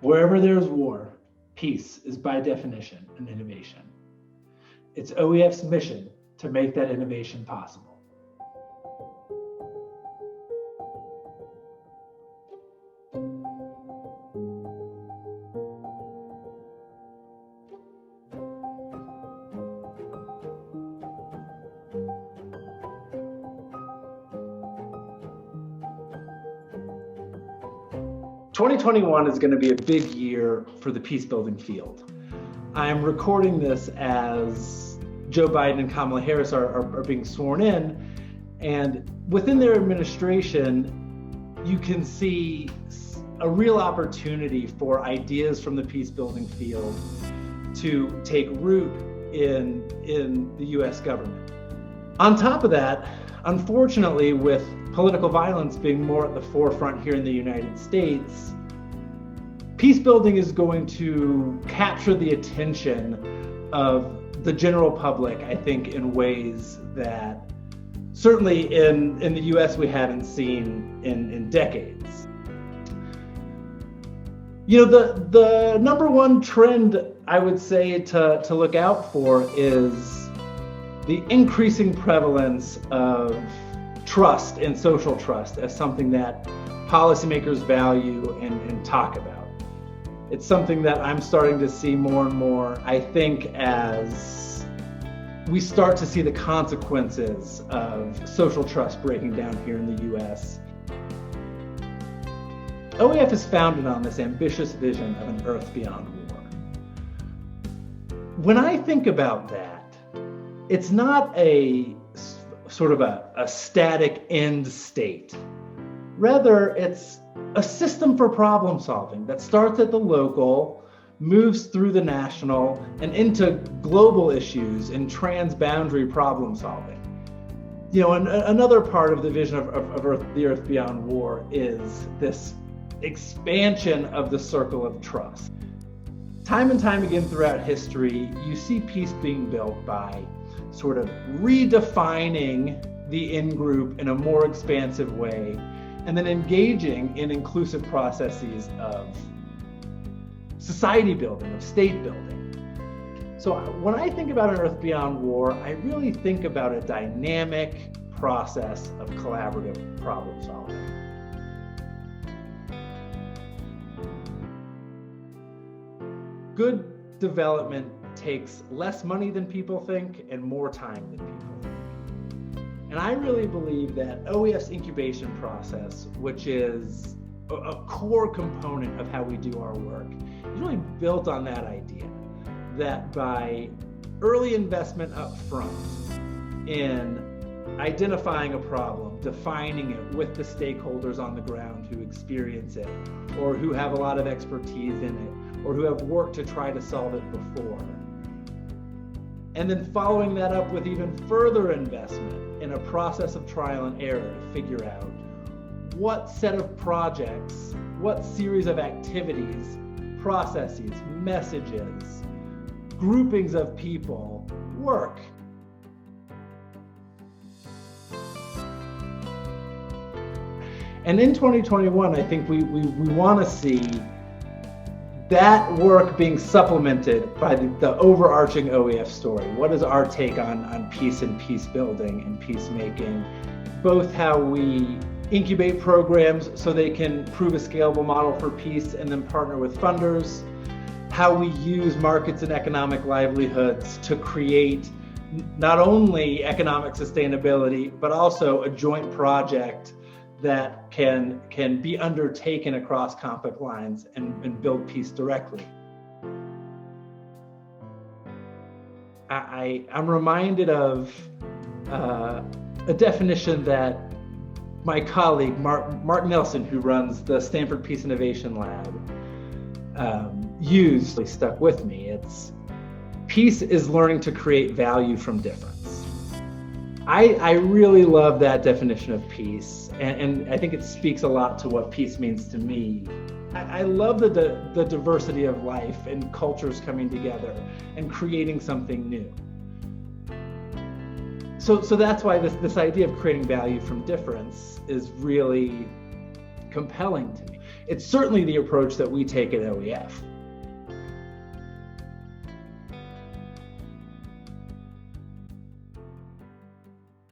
Wherever there's war, peace is by definition an innovation. It's OEF's mission to make that innovation possible. "2021 is going to be a big year for the peace-building field. I'm recording this as Joe Biden and Kamala Harris are being sworn in, and within their administration, you can see a real opportunity for ideas from the peace-building field to take root in the US government. On top of that, unfortunately, with political violence being more at the forefront here in the United States, peace building is going to capture the attention of the general public, I think, in ways that certainly in the US we haven't seen in decades. You know, the number one trend I would say to look out for is the increasing prevalence of trust and social trust as something that policymakers value and talk about. It's something that I'm starting to see more and more, I think, as we start to see the consequences of social trust breaking down here in the US. OEF is founded on this ambitious vision of an Earth beyond war. When I think about that, it's not a sort of a static end state. Rather, it's a system for problem solving that starts at the local, moves through the national, and into global issues and transboundary problem solving. You know, and another part of the vision of Earth, the Earth Beyond War, is this expansion of the circle of trust. Time and time again throughout history, you see peace being built by sort of redefining the in-group in a more expansive way, and then engaging in inclusive processes of society building, of state building. So when I think about an Earth Beyond War, I really think about a dynamic process of collaborative problem solving. Good development takes less money than people think and more time than people think. And I really believe that OEF's incubation process, which is a core component of how we do our work, is really built on that idea that by early investment up front in identifying a problem, defining it with the stakeholders on the ground who experience it, or who have a lot of expertise in it, or who have worked to try to solve it before, and then following that up with even further investment in a process of trial and error to figure out what set of projects, what series of activities, processes, messages, groupings of people work. And in 2021, I think we want to see that work being supplemented by the overarching OEF story. What is our take on peace and peace building and peacemaking? Both how we incubate programs so they can prove a scalable model for peace and then partner with funders, how we use markets and economic livelihoods to create not only economic sustainability, but also a joint project that can be undertaken across conflict lines and build peace directly. I'm reminded of a definition that my colleague, Mark Nelson, who runs the Stanford Peace Innovation Lab, used, stuck with me. It's peace is learning to create value from difference. I really love that definition of peace, and I think it speaks a lot to what peace means to me. I love the diversity of life and cultures coming together and creating something new. So that's why this idea of creating value from difference is really compelling to me. It's certainly the approach that we take at OEF.